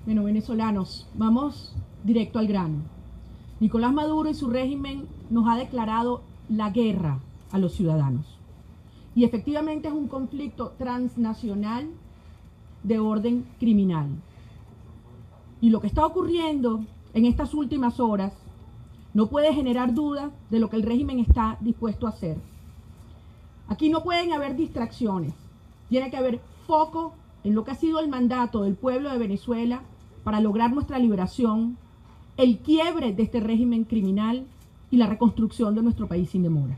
Bueno, venezolanos, vamos directo al grano. Nicolás Maduro y su régimen nos ha declarado la guerra a los ciudadanos. Y efectivamente es un conflicto transnacional de orden criminal. Y lo que está ocurriendo en estas últimas horas no puede generar dudas de lo que el régimen está dispuesto a hacer. Aquí no pueden haber distracciones. Tiene que haber foco en lo que ha sido el mandato del pueblo de Venezuela para lograr nuestra liberación, el quiebre de este régimen criminal y la reconstrucción de nuestro país sin demora.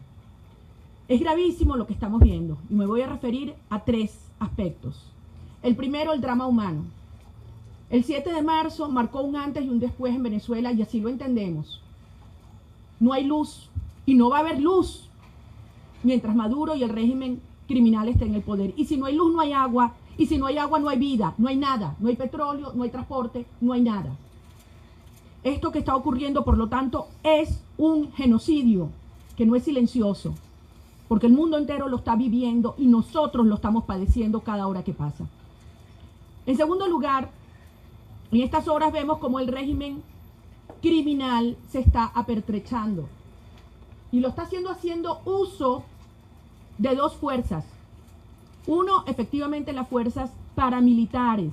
Es gravísimo lo que estamos viendo y me voy a referir a tres aspectos. El primero, el drama humano. El 7 de marzo marcó un antes y un después en Venezuela y así lo entendemos. No hay luz y no va a haber luz mientras Maduro y el régimen criminal estén en el poder. Y si no hay luz, no hay agua. Y si no hay agua, no hay vida, no hay nada. No hay petróleo, no hay transporte, no hay nada. Esto que está ocurriendo, por lo tanto, es un genocidio que no es silencioso, porque el mundo entero lo está viviendo y nosotros lo estamos padeciendo cada hora que pasa. En segundo lugar, en estas horas vemos cómo el régimen criminal se está apertrechando y lo está haciendo uso de dos fuerzas. Uno, efectivamente, las fuerzas paramilitares.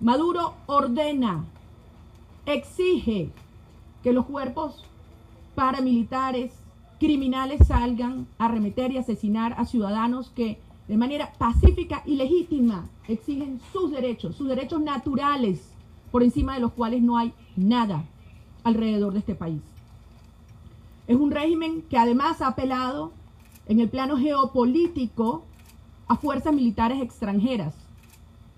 Maduro ordena, exige que los cuerpos paramilitares criminales salgan a arremeter y asesinar a ciudadanos que de manera pacífica y legítima exigen sus derechos naturales, por encima de los cuales no hay nada alrededor de este país. Es un régimen que además ha apelado en el plano geopolítico a fuerzas militares extranjeras,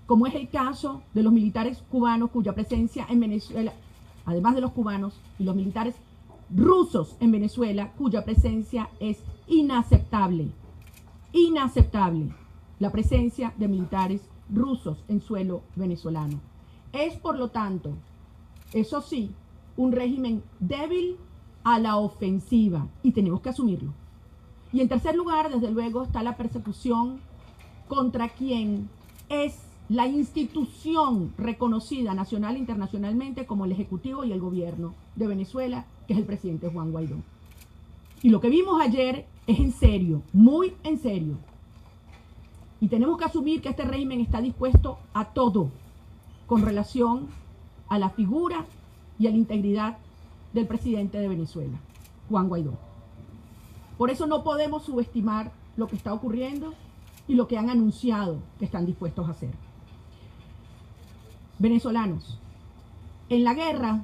como es el caso de los militares cubanos cuya presencia en Venezuela, además de los cubanos, y los militares rusos en Venezuela, cuya presencia es inaceptable. Inaceptable la presencia de militares rusos en suelo venezolano. Es, por lo tanto, eso sí, un régimen débil a la ofensiva y tenemos que asumirlo. Y en tercer lugar, desde luego, está la persecución contra quien es la institución reconocida nacional e internacionalmente como el Ejecutivo y el Gobierno de Venezuela, que es el presidente Juan Guaidó. Y lo que vimos ayer es en serio, muy en serio. Y tenemos que asumir que este régimen está dispuesto a todo con relación a la figura y a la integridad del presidente de Venezuela, Juan Guaidó. Por eso no podemos subestimar lo que está ocurriendo y lo que han anunciado que están dispuestos a hacer. Venezolanos, en la guerra,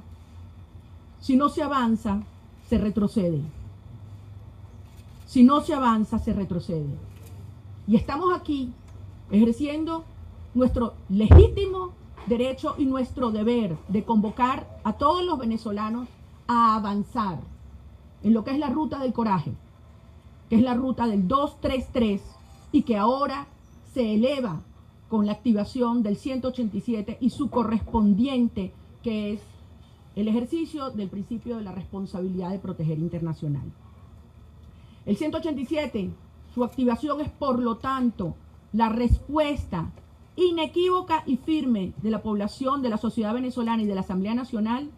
si no se avanza, se retrocede. Si no se avanza, se retrocede. Y estamos aquí ejerciendo nuestro legítimo derecho y nuestro deber de convocar a todos los venezolanos a avanzar en lo que es la ruta del coraje, que es la ruta del 233 y que ahora se eleva con la activación del 187 y su correspondiente, que es el ejercicio del principio de la responsabilidad de proteger internacional. El 187, su activación es, por lo tanto, la respuesta inequívoca y firme de la población, de la sociedad venezolana y de la Asamblea Nacional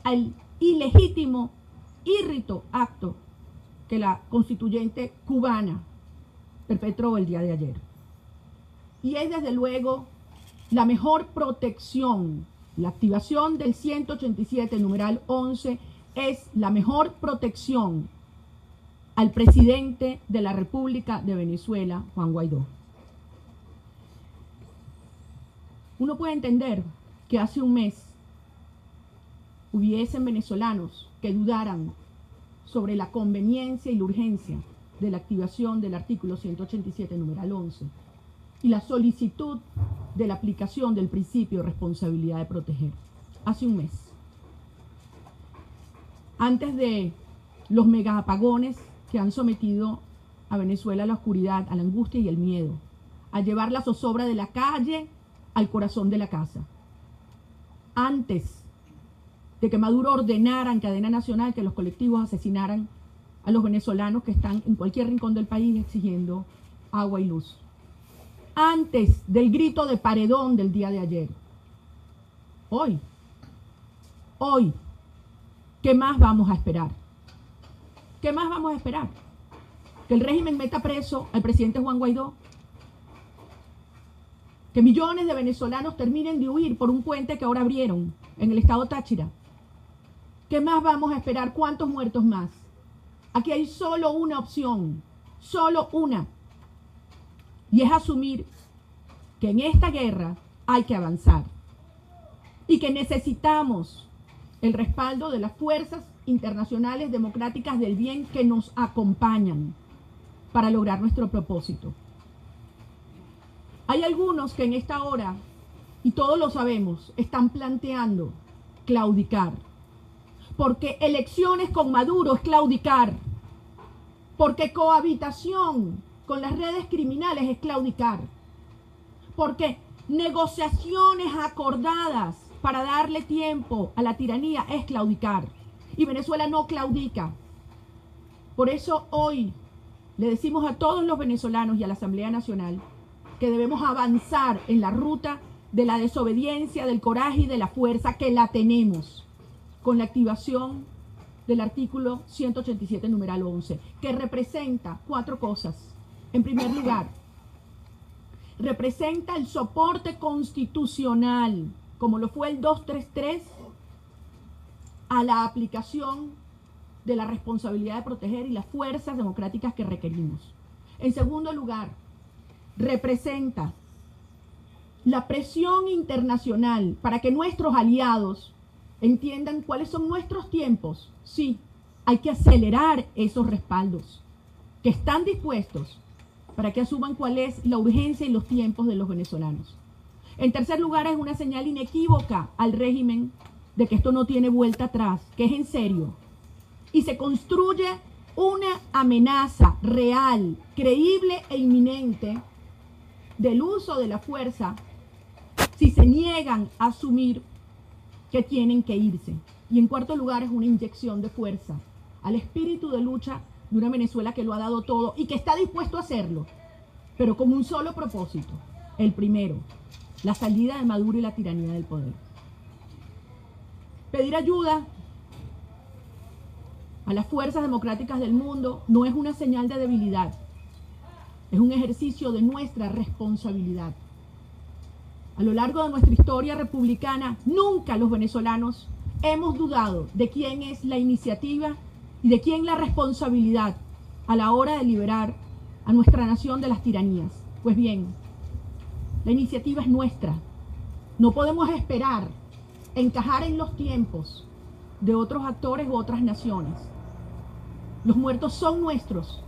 al ilegítimo, írrito acto que la constituyente cubana perpetró el día de ayer. Y es desde luego la mejor protección, la activación del 187, numeral 11, es la mejor protección al presidente de la República de Venezuela, Juan Guaidó. Uno puede entender que hace un mes hubiesen venezolanos que dudaran sobre la conveniencia y la urgencia de la activación del artículo 187, numeral 11, y la solicitud de la aplicación del principio de responsabilidad de proteger. Hace un mes. Antes de los mega apagones que han sometido a Venezuela a la oscuridad, a la angustia y el miedo, a llevar la zozobra de la calle al corazón de la casa. Antes de que Maduro ordenara en cadena nacional que los colectivos asesinaran a los venezolanos que están en cualquier rincón del país exigiendo agua y luz. Antes del grito de paredón del día de ayer. Hoy. Hoy. ¿Qué más vamos a esperar? ¿Qué más vamos a esperar? ¿Que el régimen meta preso al presidente Juan Guaidó? ¿Que millones de venezolanos terminen de huir por un puente que ahora abrieron en el estado Táchira? ¿Qué más vamos a esperar? ¿Cuántos muertos más? Aquí hay solo una opción, solo una. Y es asumir que en esta guerra hay que avanzar. Y que necesitamos el respaldo de las fuerzas internacionales democráticas del bien que nos acompañan para lograr nuestro propósito. Hay algunos que en esta hora, y todos lo sabemos, están planteando claudicar. Porque elecciones con Maduro es claudicar. Porque cohabitación con las redes criminales es claudicar. Porque negociaciones acordadas para darle tiempo a la tiranía es claudicar. Y Venezuela no claudica. Por eso hoy le decimos a todos los venezolanos y a la Asamblea Nacional que debemos avanzar en la ruta de la desobediencia, del coraje y de la fuerza, que la tenemos, con la activación del artículo 187, numeral 11, que representa 4 cosas. En primer lugar, representa el soporte constitucional, como lo fue el 233, a la aplicación de la responsabilidad de proteger y las fuerzas democráticas que requerimos. En segundo lugar, representa la presión internacional para que nuestros aliados entiendan cuáles son nuestros tiempos. Sí, hay que acelerar esos respaldos, que están dispuestos para que asuman cuál es la urgencia y los tiempos de los venezolanos. En tercer lugar, es una señal inequívoca al régimen de que esto no tiene vuelta atrás, que es en serio. Y se construye una amenaza real, creíble e inminente del uso de la fuerza si se niegan a asumir que tienen que irse. Y en cuarto lugar, es una inyección de fuerza al espíritu de lucha de una Venezuela que lo ha dado todo y que está dispuesto a hacerlo, pero con un solo propósito. El primero, la salida de Maduro y la tiranía del poder. Pedir ayuda a las fuerzas democráticas del mundo no es una señal de debilidad, es un ejercicio de nuestra responsabilidad. A lo largo de nuestra historia republicana, nunca los venezolanos hemos dudado de quién es la iniciativa y de quién la responsabilidad a la hora de liberar a nuestra nación de las tiranías. Pues bien, la iniciativa es nuestra. No podemos esperar encajar en los tiempos de otros actores u otras naciones. Los muertos son nuestros.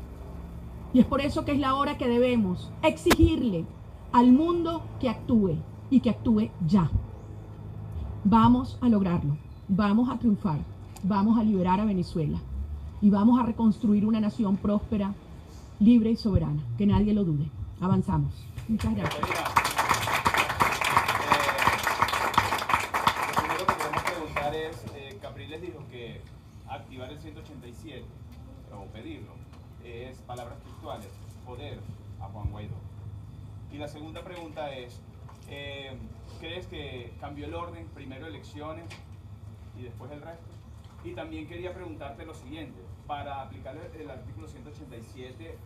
Y es por eso que es la hora que debemos exigirle al mundo que actúe y que actúe ya. Vamos a lograrlo, vamos a triunfar, vamos a liberar a Venezuela y vamos a reconstruir una nación próspera, libre y soberana. Que nadie lo dude. Avanzamos. Muchas gracias. Lo primero que queremos preguntar es, Capriles dijo que activar el 187, o pedirlo, es palabras textuales, poder a Juan Guaidó. Y la segunda pregunta es, ¿crees que cambió el orden, primero elecciones y después el resto? Y también quería preguntarte lo siguiente, para aplicar el artículo 187,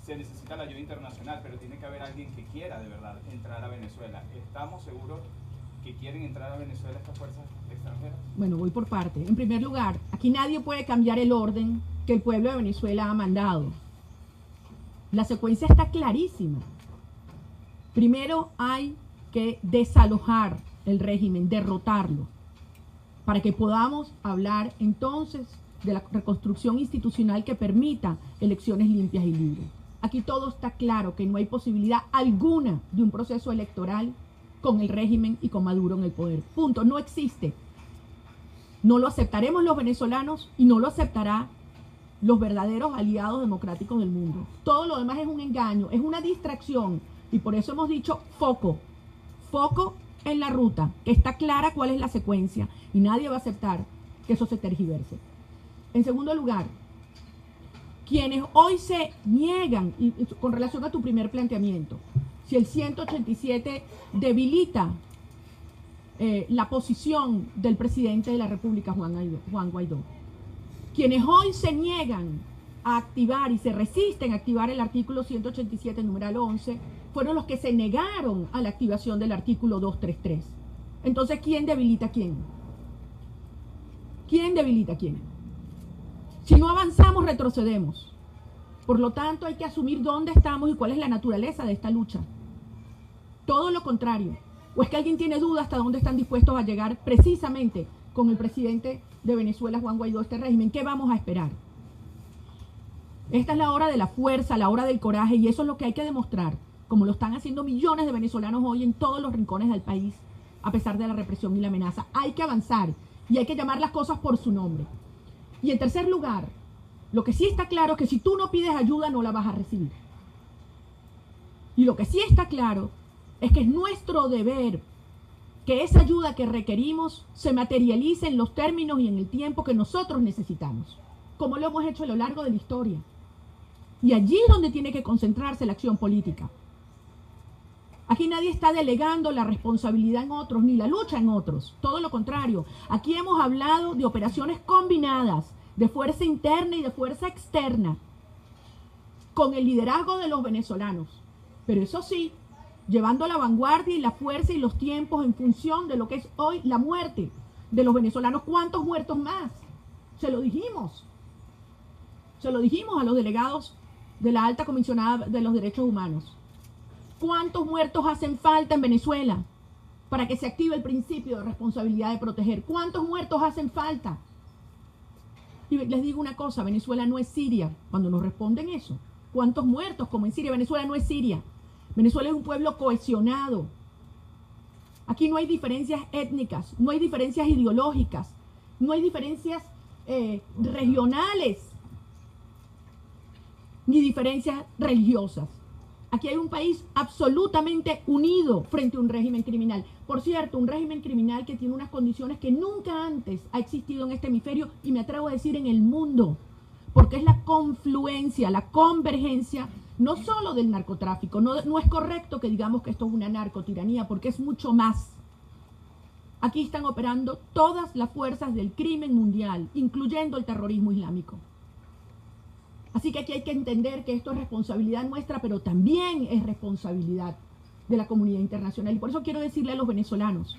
se necesita la ayuda internacional, pero tiene que haber alguien que quiera de verdad entrar a Venezuela. ¿Estamos seguros que quieren entrar a Venezuela estas fuerzas extranjeras? Bueno, voy por parte. En primer lugar, aquí nadie puede cambiar el orden que el pueblo de Venezuela ha mandado. La secuencia está clarísima. Primero hay que desalojar el régimen, derrotarlo, para que podamos hablar entonces de la reconstrucción institucional que permita elecciones limpias y libres. Aquí todo está claro, que no hay posibilidad alguna de un proceso electoral con el régimen y con Maduro en el poder. Punto, no existe. No lo aceptaremos los venezolanos y no lo aceptará los verdaderos aliados democráticos del mundo. Todo lo demás es un engaño, es una distracción, y por eso hemos dicho foco en la ruta, que está clara cuál es la secuencia y nadie va a aceptar que eso se tergiverse. En segundo lugar, quienes hoy se niegan, y con relación a tu primer planteamiento, si el 187 debilita la posición del presidente de la República, Juan Guaidó. Quienes hoy se niegan a activar y se resisten a activar el artículo 187, numeral 11, fueron los que se negaron a la activación del artículo 233. Entonces, ¿quién debilita a quién? ¿Quién debilita a quién? Si no avanzamos, retrocedemos. Por lo tanto, hay que asumir dónde estamos y cuál es la naturaleza de esta lucha. Todo lo contrario. ¿O es que alguien tiene duda hasta dónde están dispuestos a llegar precisamente con el presidente de Venezuela, Juan Guaidó, este régimen? ¿Qué vamos a esperar? Esta es la hora de la fuerza, la hora del coraje, y eso es lo que hay que demostrar, como lo están haciendo millones de venezolanos hoy en todos los rincones del país, a pesar de la represión y la amenaza. Hay que avanzar y hay que llamar las cosas por su nombre. Y en tercer lugar, lo que sí está claro es que si tú no pides ayuda, no la vas a recibir. Y lo que sí está claro es que es nuestro deber que esa ayuda que requerimos se materialice en los términos y en el tiempo que nosotros necesitamos, como lo hemos hecho a lo largo de la historia. Y allí es donde tiene que concentrarse la acción política. Aquí nadie está delegando la responsabilidad en otros, ni la lucha en otros. Todo lo contrario. Aquí hemos hablado de operaciones combinadas, de fuerza interna y de fuerza externa, con el liderazgo de los venezolanos. Pero eso sí, llevando la vanguardia y la fuerza y los tiempos en función de lo que es hoy la muerte de los venezolanos. ¿Cuántos muertos más? Se lo dijimos. Se lo dijimos a los delegados de la Alta Comisionada de los Derechos Humanos. ¿Cuántos muertos hacen falta en Venezuela para que se active el principio de responsabilidad de proteger? ¿Cuántos muertos hacen falta? Y les digo una cosa, Venezuela no es Siria. Cuando nos responden eso, ¿cuántos muertos como en Siria? Venezuela no es Siria. Venezuela es un pueblo cohesionado. Aquí no hay diferencias étnicas, no hay diferencias ideológicas, no hay diferencias regionales, ni diferencias religiosas. Aquí hay un país absolutamente unido frente a un régimen criminal. Por cierto, un régimen criminal que tiene unas condiciones que nunca antes ha existido en este hemisferio y me atrevo a decir en el mundo, porque es la confluencia, la convergencia, no solo del narcotráfico. No es correcto que digamos que esto es una narcotiranía, porque es mucho más. Aquí están operando todas las fuerzas del crimen mundial, incluyendo el terrorismo islámico. Así que aquí hay que entender que esto es responsabilidad nuestra, pero también es responsabilidad de la comunidad internacional. Y por eso quiero decirle a los venezolanos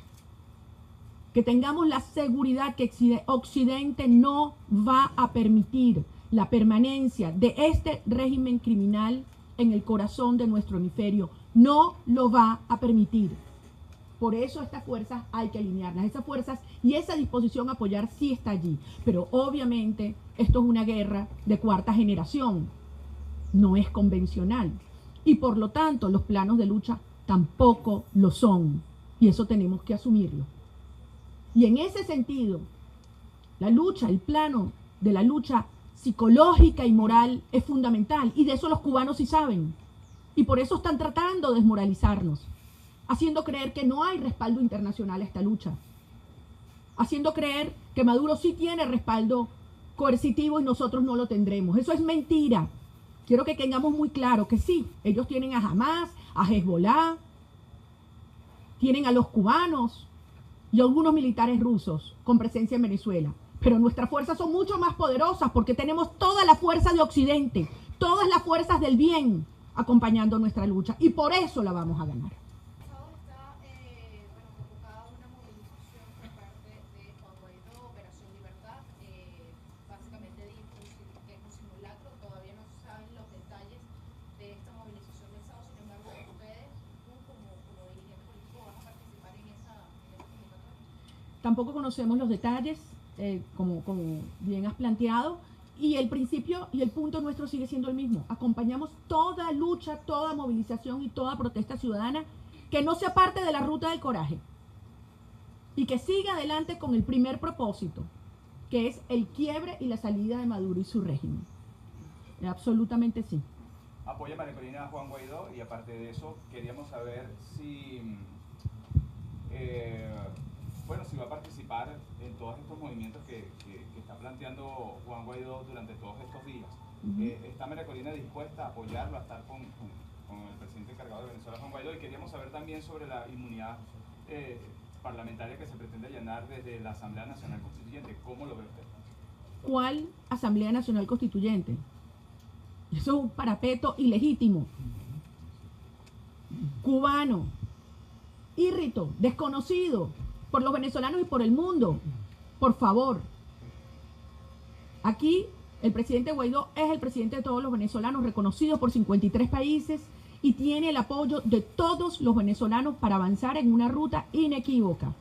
que tengamos la seguridad que Occidente no va a permitir la permanencia de este régimen criminal en el corazón de nuestro hemisferio. No lo va a permitir. Por eso estas fuerzas hay que alinearlas. Esas fuerzas y esa disposición a apoyar sí está allí. Pero obviamente esto es una guerra de cuarta generación. No es convencional. Y por lo tanto los planos de lucha tampoco lo son. Y eso tenemos que asumirlo. Y en ese sentido, la lucha, el plano de la lucha psicológica y moral es fundamental. Y de eso los cubanos sí saben. Y por eso están tratando de desmoralizarnos, haciendo creer que no hay respaldo internacional a esta lucha, haciendo creer que Maduro sí tiene respaldo coercitivo y nosotros no lo tendremos. Eso es mentira. Quiero que tengamos muy claro que sí, ellos tienen a Hamas, a Hezbollah, tienen a los cubanos y a algunos militares rusos con presencia en Venezuela. Pero nuestras fuerzas son mucho más poderosas porque tenemos toda la fuerza de Occidente, todas las fuerzas del bien acompañando nuestra lucha y por eso la vamos a ganar. Tampoco conocemos los detalles, como bien has planteado, y el principio y el punto nuestro sigue siendo el mismo. Acompañamos toda lucha, toda movilización y toda protesta ciudadana que no sea parte de la ruta del coraje y que siga adelante con el primer propósito, que es el quiebre y la salida de Maduro y su régimen. Absolutamente sí. Apoya María Corina a Juan Guaidó y aparte de eso queríamos saber si si va a participar en todos estos movimientos que está planteando Juan Guaidó durante todos estos días. ¿Está María Corina dispuesta a apoyarlo, a estar con el presidente encargado de Venezuela, Juan Guaidó? Y queríamos saber también sobre la inmunidad parlamentaria que se pretende allanar desde la Asamblea Nacional Constituyente. ¿Cómo lo ve usted? ¿Cuál Asamblea Nacional Constituyente? Eso es un parapeto ilegítimo, cubano, írrito, desconocido por los venezolanos y por el mundo. Por favor. Aquí el presidente Guaidó es el presidente de todos los venezolanos, reconocido por 53 países, y tiene el apoyo de todos los venezolanos para avanzar en una ruta inequívoca.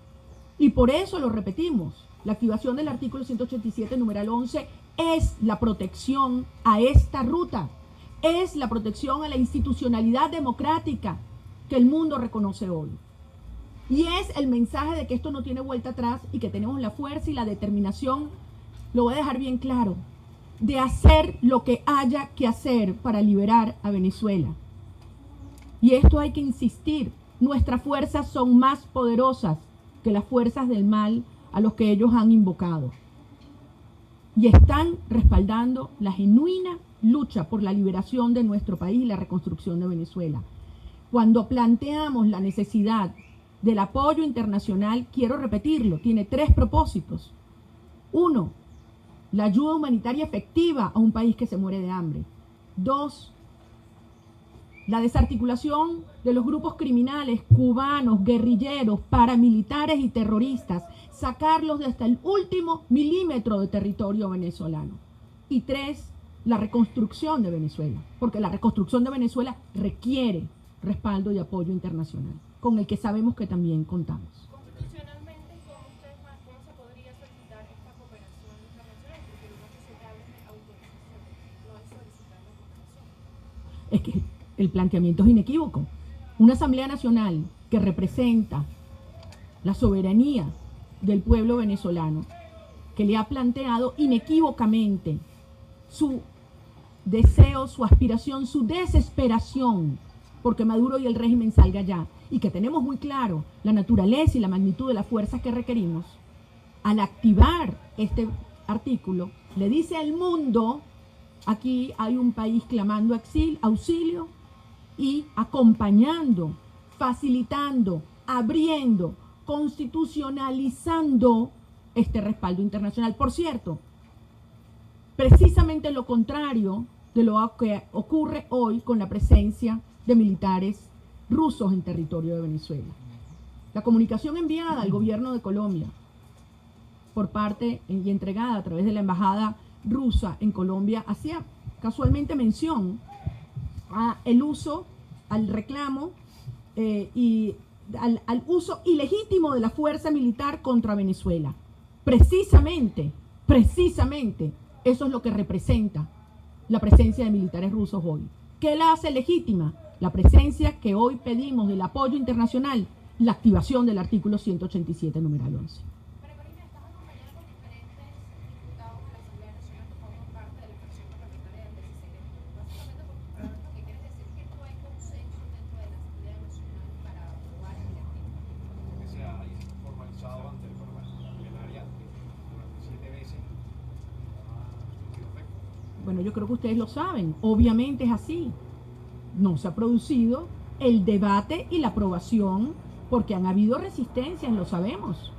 Y por eso lo repetimos, la activación del artículo 187, numeral 11, es la protección a esta ruta, es la protección a la institucionalidad democrática que el mundo reconoce hoy. Y es el mensaje de que esto no tiene vuelta atrás y que tenemos la fuerza y la determinación, lo voy a dejar bien claro, de hacer lo que haya que hacer para liberar a Venezuela. Y esto hay que insistir, nuestras fuerzas son más poderosas que las fuerzas del mal a los que ellos han invocado. Y están respaldando la genuina lucha por la liberación de nuestro país y la reconstrucción de Venezuela. Cuando planteamos la necesidad del apoyo internacional, quiero repetirlo, tiene 3 propósitos. 1, la ayuda humanitaria efectiva a un país que se muere de hambre. 2, la desarticulación de los grupos criminales cubanos, guerrilleros, paramilitares y terroristas, sacarlos de hasta el último milímetro de territorio venezolano. Y 3, la reconstrucción de Venezuela, porque la reconstrucción de Venezuela requiere respaldo y apoyo internacional, con el que sabemos que también contamos. Constitucionalmente, ¿cómo se podría solicitar esta cooperación internacional? Porque lo que se habla es de autorización, no es solicitar la cooperación. Es que el planteamiento es inequívoco. Una Asamblea Nacional que representa la soberanía del pueblo venezolano, que le ha planteado inequívocamente su deseo, su aspiración, su desesperación porque Maduro y el régimen salga ya, y que tenemos muy claro la naturaleza y la magnitud de las fuerzas que requerimos, al activar este artículo, le dice al mundo, aquí hay un país clamando auxilio y acompañando, facilitando, abriendo, constitucionalizando este respaldo internacional. Por cierto, precisamente lo contrario de lo que ocurre hoy con la presencia de militares rusos en territorio de Venezuela. La comunicación enviada al gobierno de Colombia por parte y entregada a través de la embajada rusa en Colombia hacía casualmente mención a el uso, al reclamo y al uso ilegítimo de la fuerza militar contra Venezuela. Precisamente, eso es lo que representa la presencia de militares rusos hoy. ¿Qué la hace legítima? La presencia que hoy pedimos del apoyo internacional, la activación del artículo 187, numeral 11. María Corina, estás acompañada por diferentes diputados de la Asamblea Nacional que forman parte de la fracción parlamentaria del 16 de junio. Básicamente, porque lo que quiere decir que no hay consenso dentro de la Asamblea Nacional para aprobar este artículo. Que se ha formalizado ante el Parlamento plenaria durante 7 veces. Bueno, yo creo que ustedes lo saben, obviamente es así. No se ha producido el debate y la aprobación porque han habido resistencias, lo sabemos.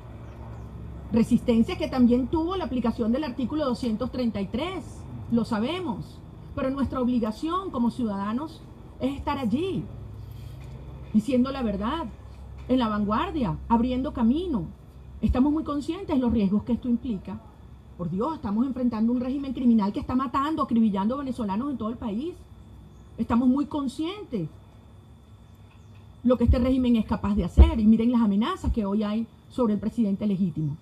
Resistencias que también tuvo la aplicación del artículo 233, lo sabemos. Pero nuestra obligación como ciudadanos es estar allí, diciendo la verdad, en la vanguardia, abriendo camino. Estamos muy conscientes de los riesgos que esto implica. Por Dios, estamos enfrentando un régimen criminal que está matando, acribillando venezolanos en todo el país. Estamos muy conscientes lo que este régimen es capaz de hacer. Y miren las amenazas que hoy hay sobre el presidente legítimo.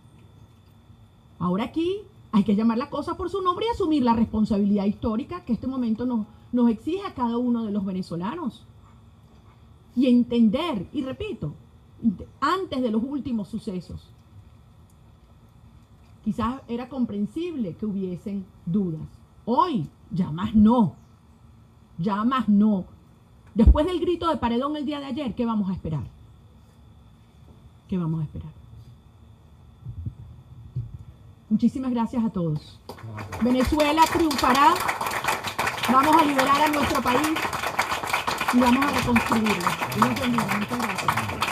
Ahora aquí hay que llamar la cosa por su nombre y asumir la responsabilidad histórica que este momento nos exige a cada uno de los venezolanos. Y entender, y repito, antes de los últimos sucesos, quizás era comprensible que hubiesen dudas. Hoy, ya más no. Ya más no. Después del grito de Paredón el día de ayer, ¿qué vamos a esperar? ¿Qué vamos a esperar? Muchísimas gracias a todos. Venezuela triunfará. Vamos a liberar a nuestro país y vamos a reconstruirlo. Dios bendiga. Muchas gracias.